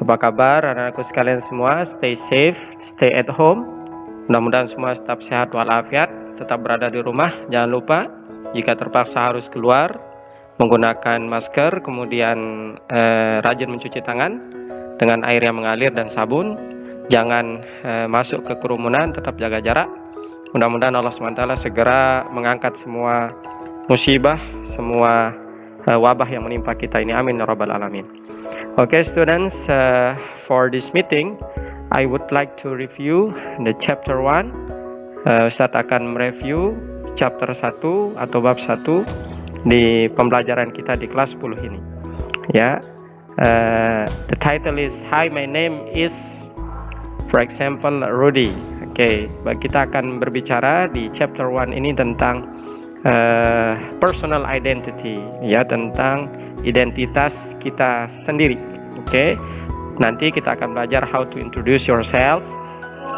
Apa kabar anak-anakku sekalian semua? Stay safe, stay at home. Mudah-mudahan semua tetap sehat walafiat, tetap berada di rumah. Jangan lupa jika terpaksa harus keluar, menggunakan masker, kemudian rajin mencuci tangan dengan air yang mengalir dan sabun. Jangan masuk ke kerumunan, tetap jaga jarak. Mudah-mudahan Allah SWT segera mengangkat semua musibah, semua wabah yang menimpa kita ini. Amin ya rabbal alamin. Okay, students, for this meeting, I would like to review the chapter 1. Ustaz akan mereview chapter 1 atau bab 1 di pembelajaran kita di kelas 10 ini. Ya, the title is Hi, my name is, for example, Rudy. Okay, kita akan berbicara di chapter 1 ini tentang personal identity, ya, tentang identitas kita sendiri. Oke, nanti kita akan belajar how to introduce yourself,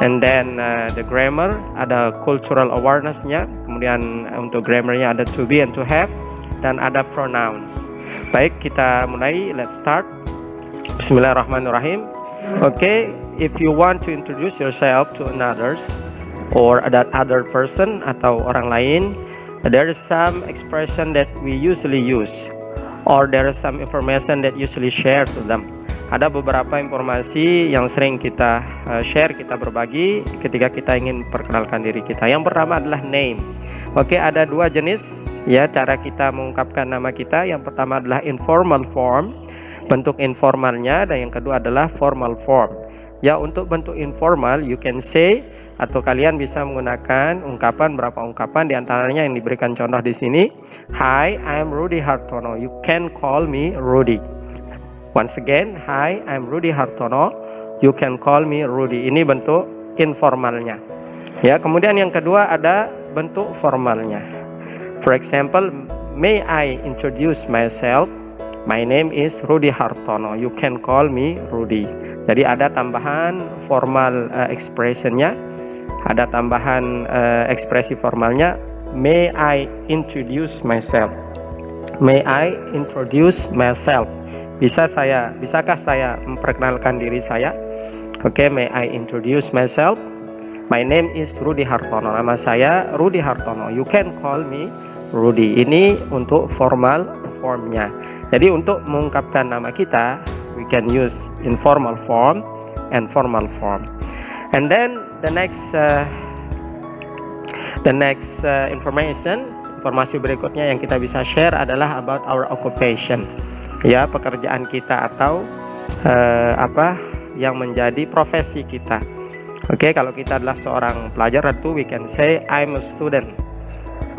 and then the grammar, ada cultural awareness-nya, kemudian untuk grammarnya ada to be and to have, dan ada pronouns. Baik, kita mulai. Let's start. Bismillahirrahmanirrahim. Okay, if you want to introduce yourself to others or that other person atau orang lain, there is some expression that we usually use, or there is some information that usually share to them. Ada beberapa informasi yang sering kita share, kita berbagi ketika kita ingin perkenalkan diri kita. Yang pertama adalah name. Oke, ada dua jenis ya cara kita mengungkapkan nama kita. Yang pertama adalah informal form, bentuk informalnya, dan yang kedua adalah formal form. Ya, untuk bentuk informal you can say, atau kalian bisa menggunakan beberapa ungkapan, di antaranya yang diberikan contoh di sini. Hi, I'm Rudy Hartono. You can call me Rudy. Once again, hi, I'm Rudy Hartono. You can call me Rudy. Ini bentuk informalnya. Ya, kemudian yang kedua ada bentuk formalnya. For example, may I introduce myself? My name is Rudy Hartono. You can call me Rudy. Jadi ada tambahan formal expressionnya, ada tambahan ekspresi formalnya. May I introduce myself? May I introduce myself? Bisakah saya memperkenalkan diri saya? Oke, may I introduce myself? My name is Rudy Hartono. Nama saya Rudy Hartono. You can call me Rudy. Ini untuk formal formnya. Jadi untuk mengungkapkan nama kita, we can use informal form and formal form. And then the next informasi berikutnya yang kita bisa share adalah about our occupation. Ya, pekerjaan kita atau apa yang menjadi profesi kita. Oke, kalau kita adalah seorang pelajar, tentu we can say I'm a student.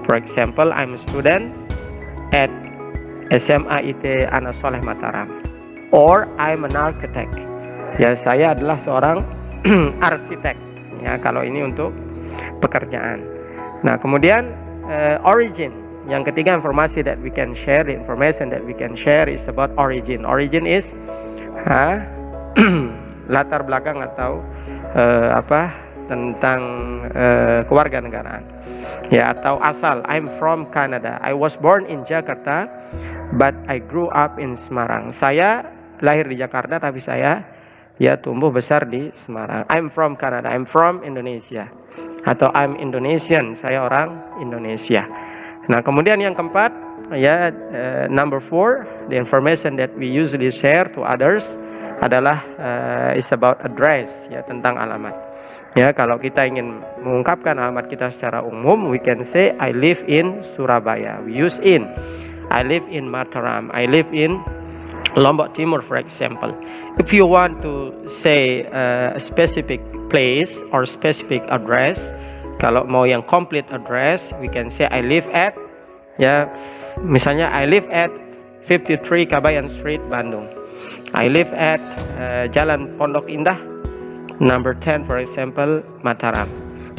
For example, I'm a student at SMA IT Anas Soleh Mataram, or I'm an architect. Ya, saya adalah seorang arsitek. Ya, kalau ini untuk pekerjaan. Nah, kemudian origin. Yang ketiga, informasi that we can share, the information that we can share is about origin. Origin is latar belakang atau tentang kewarganegaraan. Ya, atau asal. I'm from Canada. I was born in Jakarta, but I grew up in Semarang. Saya lahir di Jakarta, tapi saya tumbuh besar di Semarang. I'm from Canada. I'm from Indonesia. Atau I'm Indonesian. Saya orang Indonesia. Nah, kemudian yang keempat, number 4, the information that we usually share to others adalah is about address, ya, tentang alamat. Ya, kalau kita ingin mengungkapkan alamat kita secara umum, we can say I live in Surabaya. We use in. I live in Mataram. I live in Lombok Timur, for example. If you want to say a specific place or specific address, kalau mau yang complete address, we can say I live at, ya, misalnya I live at 53 Kabayan Street, Bandung. I live at Jalan Pondok Indah, number 10, for example, Mataram.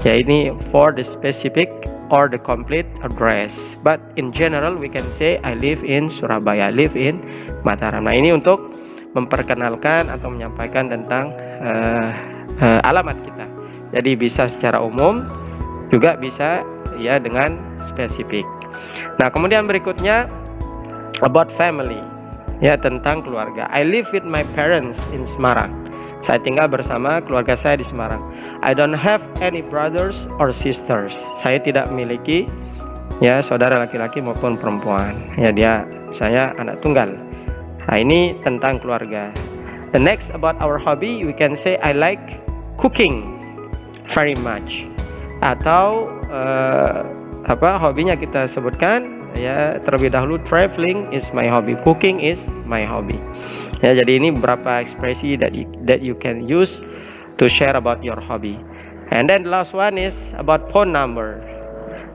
Ya, ini for the specific or the complete address. But in general, we can say I live in Surabaya, I live in Mataram. Nah, ini untuk memperkenalkan atau menyampaikan tentang alamat kita. Jadi bisa secara umum, juga bisa ya dengan spesifik. Nah, kemudian berikutnya about family. ya, tentang keluarga. I live with my parents in Semarang. Saya tinggal bersama keluarga saya di Semarang. I don't have any brothers or sisters. Saya tidak memiliki ya saudara laki-laki maupun perempuan. Ya, saya anak tunggal. Nah, ini tentang keluarga. The next about our hobby, we can say I like cooking very much. Atau hobinya kita sebutkan ya terlebih dahulu, traveling is my hobby, cooking is my hobby. Ya, jadi ini beberapa ekspresi that you can use to share about your hobby. And then the last one is about phone number.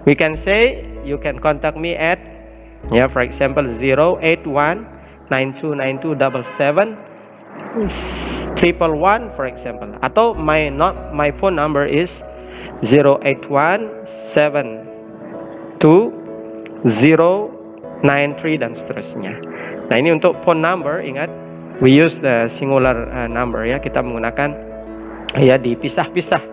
We can say you can contact me at for example 08192927711 for example, atau my phone number is 081720093 dan seterusnya. Nah, ini untuk phone number, ingat we use the singular number ya, kita menggunakan ya dipisah-pisah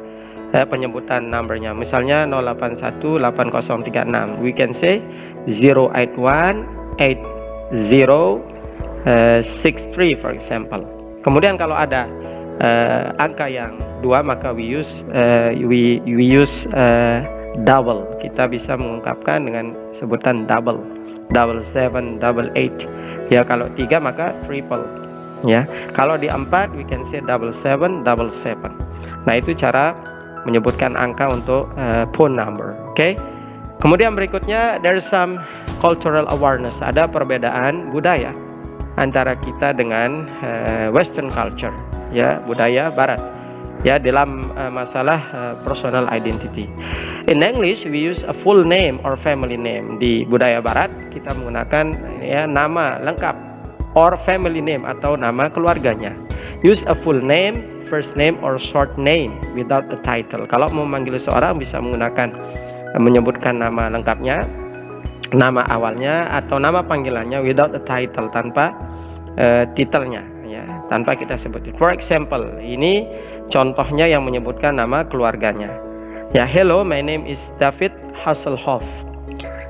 penyebutan numbernya. Misalnya 08180366, we can say 0818063 for example. Kemudian kalau ada angka yang dua, maka we use double. Kita bisa mengungkapkan dengan sebutan double, 7788. Ya, kalau 3 maka triple. Ya, kalau di 4 we can say 7777. Nah, itu cara menyebutkan angka untuk phone number. Oke. Kemudian berikutnya, there's some cultural awareness. Ada perbedaan budaya antara kita dengan Western culture, ya, budaya Barat, ya, dalam masalah personal identity. In English, we use a full name or family name. Di budaya Barat, kita menggunakan ya nama lengkap or family name atau nama keluarganya. Use a full name, first name or short name without a title. Kalau mau memanggil seorang bisa menyebutkan nama lengkapnya, nama awalnya atau nama panggilannya without a title, tanpa titelnya ya, tanpa kita sebutin. For example, ini contohnya yang menyebutkan nama keluarganya. Ya, hello, my name is David Hasselhoff.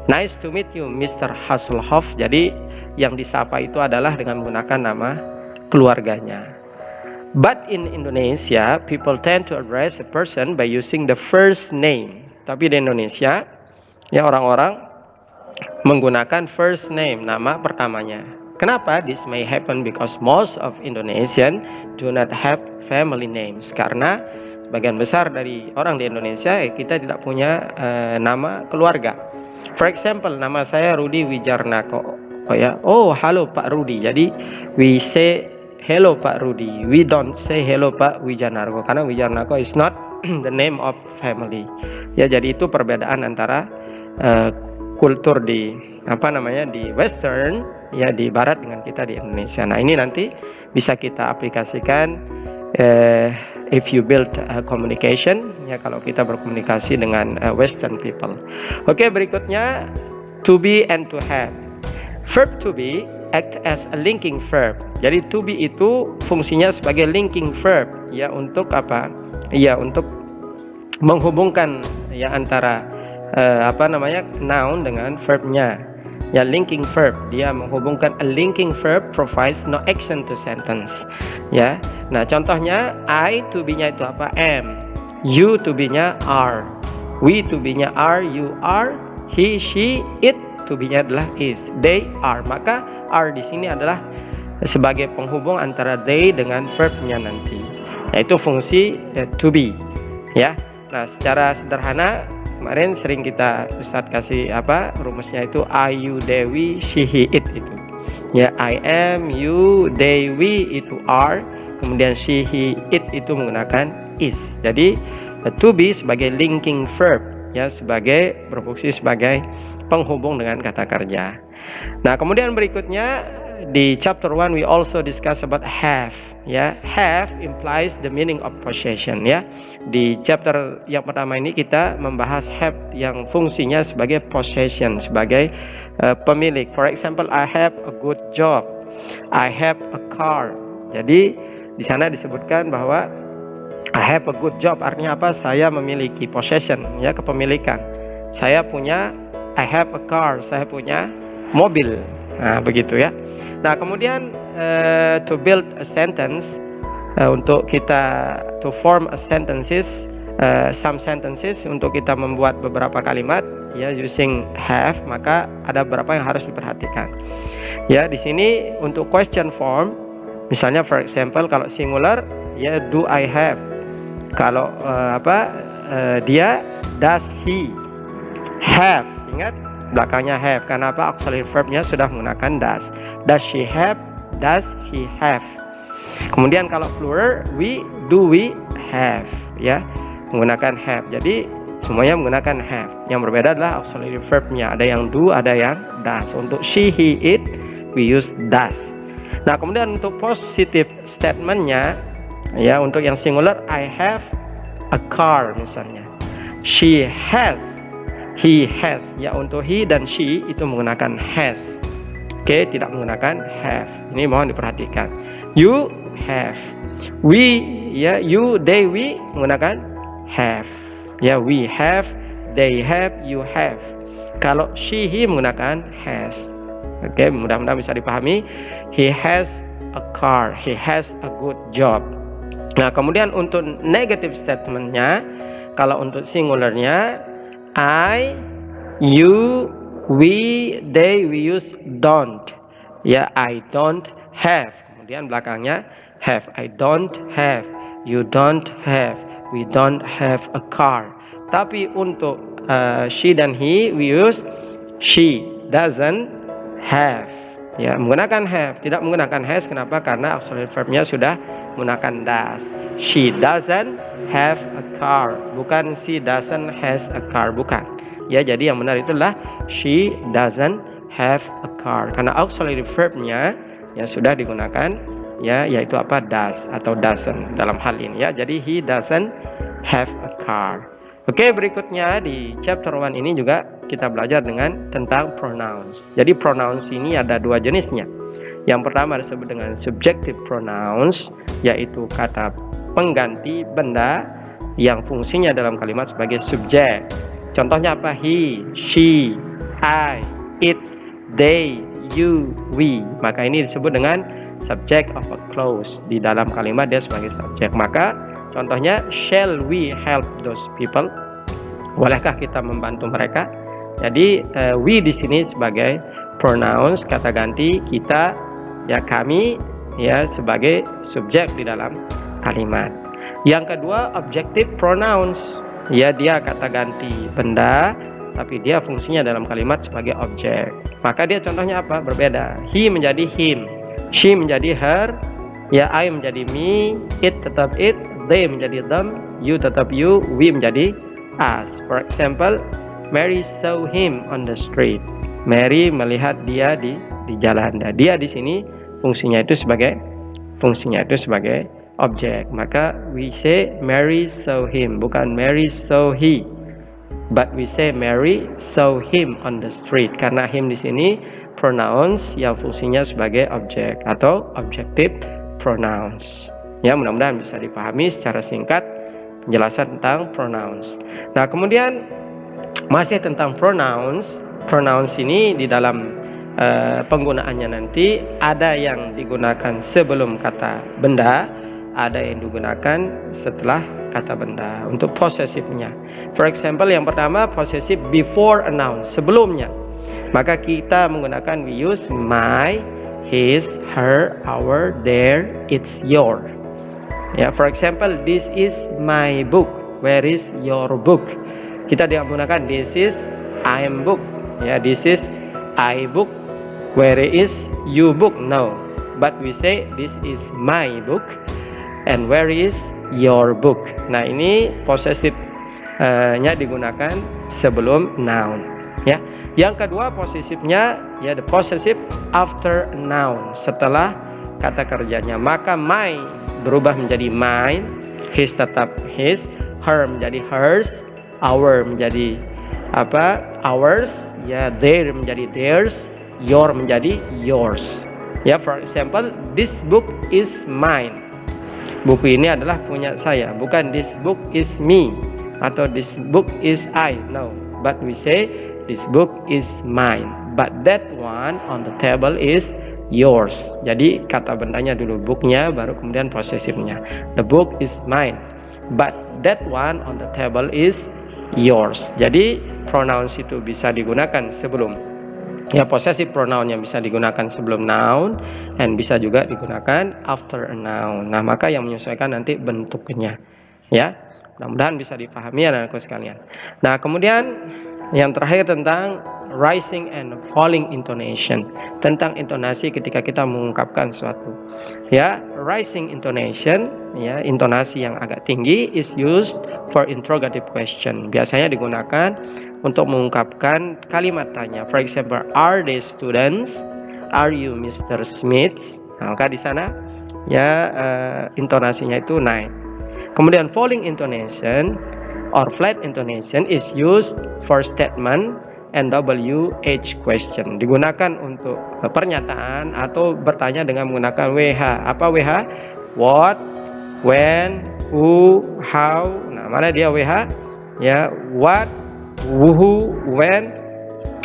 Nice to meet you, Mr. Hasselhoff. Jadi yang disapa itu adalah dengan menggunakan nama keluarganya. But in Indonesia, people tend to address a person by using the first name. Tapi di Indonesia, ya, orang-orang menggunakan first name, nama pertamanya. Kenapa? This may happen because most of Indonesian do not have family names. Karena sebagian besar dari orang di Indonesia kita tidak punya nama keluarga. For example, nama saya Rudi Wijarnako. Oh, halo Pak Rudi. Jadi we say hello Pak Rudi. We don't say hello Pak Wijarnako karena Wijarnako is not the name of family. Ya, jadi itu perbedaan antara kultur di di Western, ya, di Barat dengan kita di Indonesia. Nah, ini nanti bisa kita aplikasikan if you build communication, ya, kalau kita berkomunikasi dengan Western people. Oke, berikutnya to be and to have. Verb to be act as a linking verb. Jadi to be itu fungsinya sebagai linking verb, ya, untuk apa? Ya, untuk menghubungkan ya antara noun dengan verbnya. Ya, linking verb, dia menghubungkan. A linking verb provides no action to sentence. Ya. Nah, contohnya I to be-nya itu apa? Am. You to be-nya are. We to be-nya are, you are. He, she, it to be-nya adalah is. They are. Maka are di sini adalah sebagai penghubung antara they dengan verb-nya nanti. Yaitu fungsi to be. Ya. Nah, secara sederhana kemarin sering Ustadz kasih rumusnya itu I, you, they, we, she, he, it itu. Ya, I am, you, they, we itu are, kemudian she, he, it itu menggunakan is. Jadi to be sebagai linking verb, ya, sebagai berfungsi sebagai penghubung dengan kata kerja. Nah, kemudian berikutnya di chapter 1 we also discuss about have. Ya, have implies the meaning of possession. Ya, di chapter yang pertama ini kita membahas have yang fungsinya sebagai possession, sebagai pemilik. For example, I have a good job, I have a car. Jadi di sana disebutkan bahwa I have a good job artinya apa? Saya memiliki possession, ya, kepemilikan. Saya punya, I have a car, saya punya mobil. Nah, begitu ya. Nah, kemudian to build a sentence, untuk kita to form a sentences, some sentences, untuk kita membuat beberapa kalimat ya using have, maka ada beberapa yang harus diperhatikan. Ya, di sini untuk question form, misalnya for example kalau singular ya do I have. Kalau dia, does he have. Ingat belakangnya have, karena apa? Auxiliary verbnya sudah menggunakan does. Does she have? Does he have? Kemudian kalau plural, do we have, ya menggunakan have. Jadi semuanya menggunakan have. Yang berbeda adalah auxiliary verbnya, ada yang do, ada yang does. Untuk she, he, it, we use does. Nah, kemudian untuk positive statementnya, ya untuk yang singular, I have a car misalnya. She has, he has. Ya untuk he dan she itu menggunakan has. Oke, tidak menggunakan have. Ini mohon diperhatikan. You have. We, ya you, they, we menggunakan have. Ya we have, they have, you have. Kalau she, he menggunakan has. Oke, mudah-mudahan bisa dipahami. He has a car. He has a good job. Nah, kemudian untuk negative statementnya, kalau untuk singularnya, I, you, we, they, we use don't. Ya, I don't have. Kemudian belakangnya have. I don't have. You don't have. We don't have a car. Tapi untuk she dan he, we use she doesn't have. Ya, menggunakan have, tidak menggunakan has. Kenapa? Karena auxiliary verbnya sudah menggunakan does. She doesn't have a car, bukan she doesn't has a car, bukan. Ya, jadi yang benar itulah she doesn't have a car, karena auxiliary verbnya yang sudah digunakan ya, yaitu apa? Does atau doesn't dalam hal ini ya. Jadi he doesn't have a car. Oke, berikutnya di chapter 1 ini juga kita belajar tentang pronouns. Jadi pronouns ini ada dua jenisnya. Yang pertama disebut dengan subjective pronouns, yaitu kata pengganti benda yang fungsinya dalam kalimat sebagai subjek. Contohnya apa? He, she, I, it, they, you, we. Maka ini disebut dengan subject of a clause. Di dalam kalimat dia sebagai subjek. Maka contohnya, shall we help those people? Bolehkah kita membantu mereka? Jadi we di sini sebagai pronouns, kata ganti kita, ya kami, ya sebagai subjek di dalam kalimat. Yang kedua, objective pronouns. Ya, dia kata ganti benda, tapi dia fungsinya dalam kalimat sebagai objek. Maka dia contohnya apa? Berbeda. He menjadi him, she menjadi her, ya I menjadi me, it tetap it, they menjadi them, you tetap you, we menjadi us. For example, Mary saw him on the street. Mary melihat dia di jalan. Nah, dia di sini fungsinya itu sebagai objek. Maka we say Mary saw him, bukan Mary saw he, but we say Mary saw him on the street, karena him di sini pronouns yang fungsinya sebagai objek atau objective pronouns. Ya, mudah-mudahan bisa dipahami secara singkat penjelasan tentang pronouns. Nah, kemudian masih tentang pronouns. Pronouns ini di dalam penggunaannya nanti ada yang digunakan sebelum kata benda, ada yang digunakan setelah kata benda. Untuk possessive-nya, for example, yang pertama possessive before a noun, sebelumnya. Maka kita menggunakan we use my, his, her, our, their, its, your. Ya, for example, this is my book. Where is your book? Kita tidak menggunakan this is I am book. Ya, this is I book. Where is you book? No. But we say this is my book. And where is your book? Nah, ini possessive-nya digunakan sebelum noun. Ya. Yang kedua possessive-nya, ya the possessive after noun, setelah kata kerjanya. Maka my berubah menjadi mine, his tetap his, her menjadi hers, our menjadi ours, ya their menjadi theirs, your menjadi yours. Ya, for example, this book is mine. Buku ini adalah punya saya, bukan this book is me atau this book is I. No, but we say this book is mine, but that one on the table is yours. Jadi kata bendanya dulu, booknya baru kemudian possessifnya. The book is mine, but that one on the table is yours. Jadi pronouns itu bisa digunakan sebelum, ya possessive pronoun yang bisa digunakan sebelum noun, dan bisa juga digunakan after a noun. Nah, maka yang menyesuaikan nanti bentuknya, ya. Mudah-mudahan bisa dipahami anak-anakku sekalian. Nah, kemudian yang terakhir tentang rising and falling intonation, tentang intonasi ketika kita mengungkapkan suatu. Ya, rising intonation, ya, intonasi yang agak tinggi is used for interrogative question. Biasanya digunakan untuk mengungkapkan kalimat tanya. For example, are they students? Are you Mr. Smith? Nah, maka di sana ya intonasinya itu naik. Kemudian falling intonation or flat intonation is used for statement and WH question. Digunakan untuk pernyataan atau bertanya dengan menggunakan WH. Apa WH? What, when, who, how. Nah, mana dia WH? Ya, what, who, when,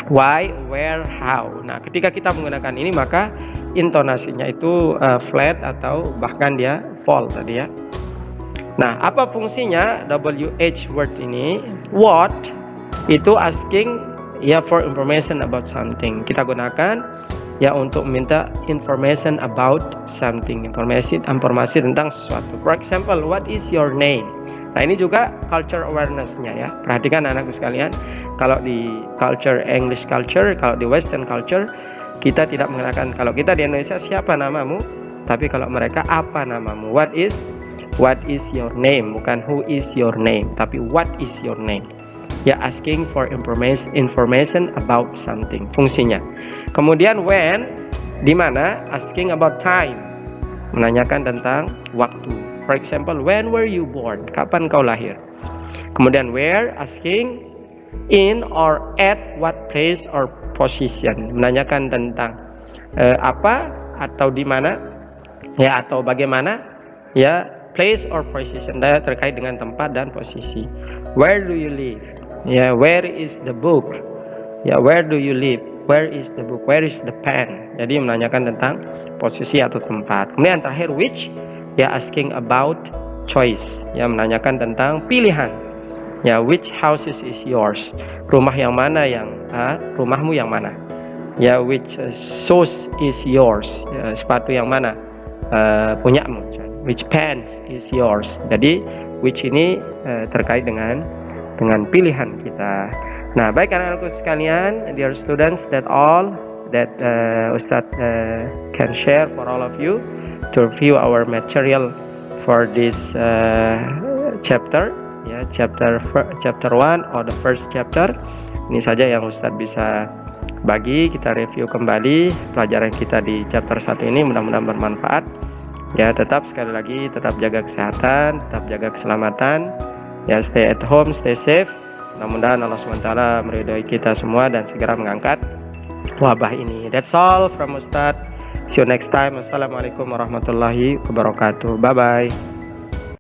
why, where, how. Nah, ketika kita menggunakan ini maka intonasinya itu flat atau bahkan dia fall tadi ya. Nah, apa fungsinya WH word ini? What itu asking ya for information about something. Kita gunakan ya untuk minta information about something, informasi tentang sesuatu. For example, what is your name? Nah, ini juga culture awareness-nya ya. Perhatikan anakku sekalian, kalau di culture English culture, kalau di Western culture, kita tidak mengatakan, kalau kita di Indonesia siapa namamu, tapi kalau mereka apa namamu. What is your name? Bukan who is your name, tapi what is your name. Ya, asking for information about something, fungsinya. Kemudian when, di mana asking about time, menanyakan tentang waktu. For example, when were you born? Kapan kau lahir? Kemudian where, asking in or at what place or position, menanyakan tentang apa atau di mana, ya, atau bagaimana, ya, place or position, terkait dengan tempat dan posisi. Where do you live? Ya, where is the book? Ya, where do you live? Where is the book? Where is the pen? Jadi menanyakan tentang posisi atau tempat. Kemudian terakhir which, ya, asking about choice, ya, menanyakan tentang pilihan. Ya, which houses is yours? Rumah yang mana yang rumahmu yang mana? Ya, which shoes is yours? Ya, sepatu yang mana punyamu? Which pants is yours? Jadi which ini terkait dengan pilihan kita. Nah, baik anak-anakku sekalian, dear students, that all that Ustadz can share for all of you to review our material for this chapter, ya, chapter 1 or the first chapter. Ini saja yang Ustadz bisa bagi. Kita review kembali pelajaran kita di chapter 1 ini, mudah-mudahan bermanfaat. Ya, tetap sekali lagi tetap jaga kesehatan, tetap jaga keselamatan. Ya, stay at home, stay safe. Mudah-mudahan Allah SWT meridhoi kita semua dan segera mengangkat wabah ini. That's all from Ustadz. See you next time. Assalamualaikum warahmatullahi wabarakatuh. Bye-bye.